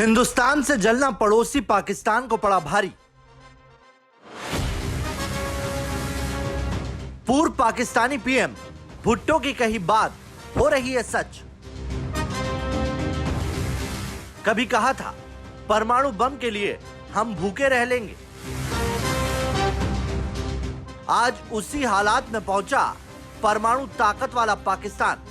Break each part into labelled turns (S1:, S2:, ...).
S1: हिंदुस्तान से जलना पड़ोसी पाकिस्तान को पड़ा भारी। पूर्व पाकिस्तानी पीएम भुट्टो की कही बात हो रही है सच। कभी कहा था परमाणु बम के लिए हम भूखे रह लेंगे, आज उसी हालात में पहुंचा परमाणु ताकत वाला पाकिस्तान।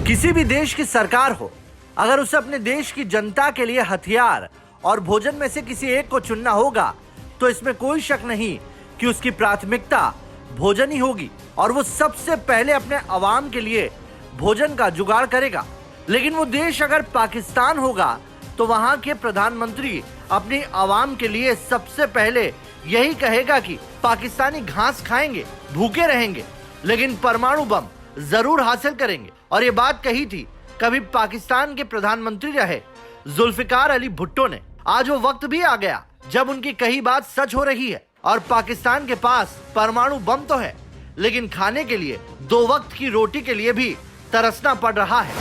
S1: किसी भी देश की सरकार हो, अगर उसे अपने देश की जनता के लिए हथियार और भोजन में से किसी एक को चुनना होगा तो इसमें कोई शक नहीं कि उसकी प्राथमिकता भोजन ही होगी और वो सबसे पहले अपने अवाम के लिए भोजन का जुगाड़ करेगा। लेकिन वो देश अगर पाकिस्तान होगा तो वहां के प्रधानमंत्री अपनी अवाम के लिए सबसे पहले यही कहेगा कि पाकिस्तानी घास खाएंगे, भूखे रहेंगे, लेकिन परमाणु बम जरूर हासिल करेंगे। और ये बात कही थी कभी पाकिस्तान के प्रधानमंत्री रहे जुल्फिकार अली भुट्टो ने। आज वो वक्त भी आ गया जब उनकी कही बात सच हो रही है और पाकिस्तान के पास परमाणु बम तो है, लेकिन खाने के लिए दो वक्त की रोटी के लिए भी तरसना पड़ रहा है।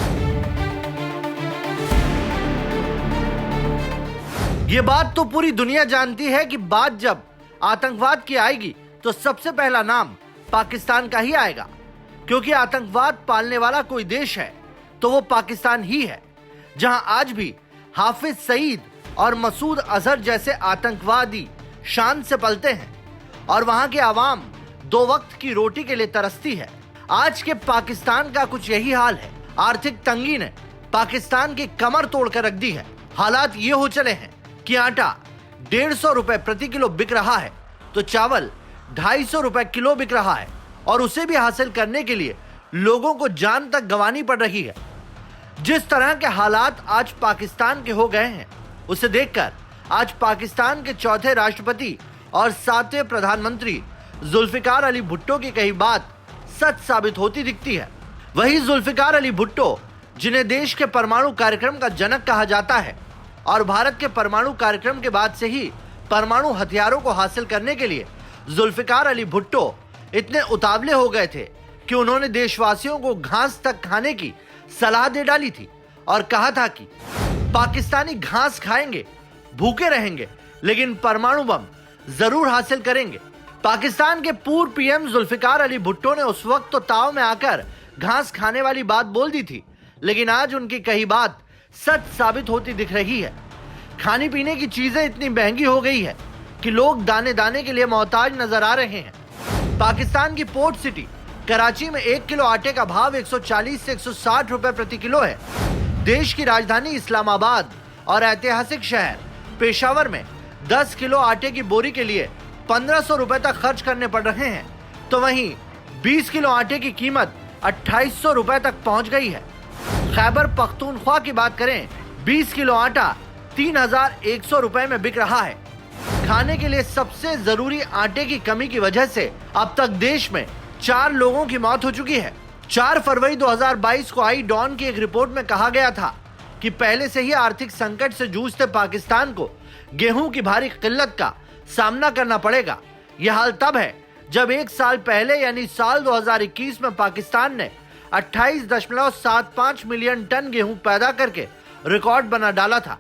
S1: ये बात तो पूरी दुनिया जानती है कि बात जब आतंकवाद की आएगी तो सबसे पहला नाम पाकिस्तान का ही आएगा, क्योंकि आतंकवाद पालने वाला कोई देश है तो वो पाकिस्तान ही है, जहां आज भी हाफिज सईद और मसूद अजहर जैसे आतंकवादी शान से पलते हैं और वहां के आवाम दो वक्त की रोटी के लिए तरसती है। आज के पाकिस्तान का कुछ यही हाल है। आर्थिक तंगी ने पाकिस्तान की कमर तोड़कर रख दी है। हालात ये हो चले हैं कि आटा 150 रुपए प्रति किलो बिक रहा है तो चावल 250 रुपए किलो बिक रहा है, और उसे भी हासिल करने के लिए लोगों को जान तक गंवानी पड़ रही है। जिस तरह के हालात आज पाकिस्तान के हो गए हैं, उसे देखकर आज पाकिस्तान के चौथे राष्ट्रपति और 7वें प्रधानमंत्री जुल्फिकार अली भुट्टो की कही बात सच साबित होती दिखती है। वही जुल्फिकार अली भुट्टो, जिन्हें देश के परमाणु कार्यक्रम का जनक कहा जाता है और भारत के परमाणु कार्यक्रम के बाद से ही परमाणु हथियारों को हासिल करने के लिए जुल्फिकार अली भुट्टो इतने उतावले हो गए थे कि उन्होंने देशवासियों को घास तक खाने की सलाह दे डाली थी और कहा था कि पाकिस्तानी घास खाएंगे, भूखे रहेंगे, लेकिन परमाणु बम जरूर हासिल करेंगे। पाकिस्तान के पूर्व पीएम जुल्फिकार अली भुट्टो ने उस वक्त तो ताव में आकर घास खाने वाली बात बोल दी थी, लेकिन आज उनकी कही बात सच साबित होती दिख रही है। खाने पीने की चीजें इतनी महंगी हो गई है कि लोग दाने दाने के लिए मोहताज नजर आ रहे हैं। पाकिस्तान की पोर्ट सिटी कराची में 1 किलो आटे का भाव 140 से 160 रुपए प्रति किलो है। देश की राजधानी इस्लामाबाद और ऐतिहासिक शहर पेशावर में 10 किलो आटे की बोरी के लिए 1500 रुपए तक खर्च करने पड़ रहे हैं, तो वहीं 20 किलो आटे की कीमत 2800 रुपए तक पहुंच गई है। खैबर पख्तूनख्वा की बात करें, 20 किलो आटा 3100 रुपए में बिक रहा है। खाने के लिए सबसे जरूरी आटे की कमी की वजह से अब तक देश में 4 लोगों की मौत हो चुकी है। 4 फरवरी 2022 को आई डॉन की एक रिपोर्ट में कहा गया था कि पहले से ही आर्थिक संकट से जूझते पाकिस्तान को गेहूं की भारी किल्लत का सामना करना पड़ेगा। यह हाल तब है जब एक साल पहले यानी साल 2021 में पाकिस्तान ने 28.75 मिलियन टन गेहूं पैदा करके रिकॉर्ड बना डाला था।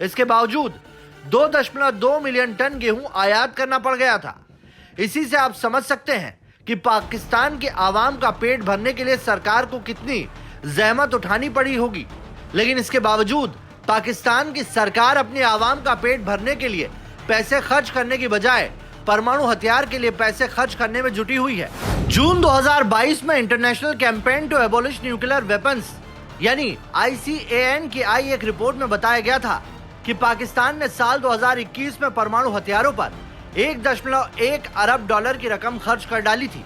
S1: इसके बावजूद 2.2 मिलियन टन गेहूं आयात करना पड़ गया था। इसी से आप समझ सकते हैं कि पाकिस्तान के आवाम का पेट भरने के लिए सरकार को कितनी जहमत उठानी पड़ी होगी, लेकिन इसके बावजूद पाकिस्तान की सरकार अपने आवाम का पेट भरने के लिए पैसे खर्च करने की बजाय परमाणु हथियार के लिए पैसे खर्च करने में जुटी हुई है। जून 2022 में international campaign to abolish nuclear weapons यानी ICAN की आई एक रिपोर्ट में बताया गया था कि पाकिस्तान ने साल 2021 में परमाणु हथियारों पर 1.1 अरब डॉलर की रकम खर्च कर डाली थी।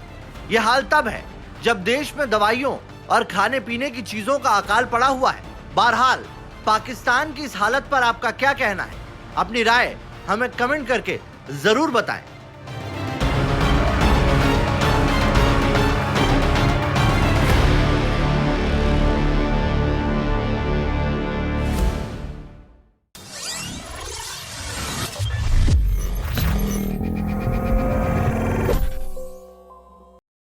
S1: यह हाल तब है जब देश में दवाइयों और खाने पीने की चीजों का अकाल पड़ा हुआ है। बहरहाल पाकिस्तान की इस हालत पर आपका क्या कहना है? अपनी राय हमें कमेंट करके जरूर बताएं।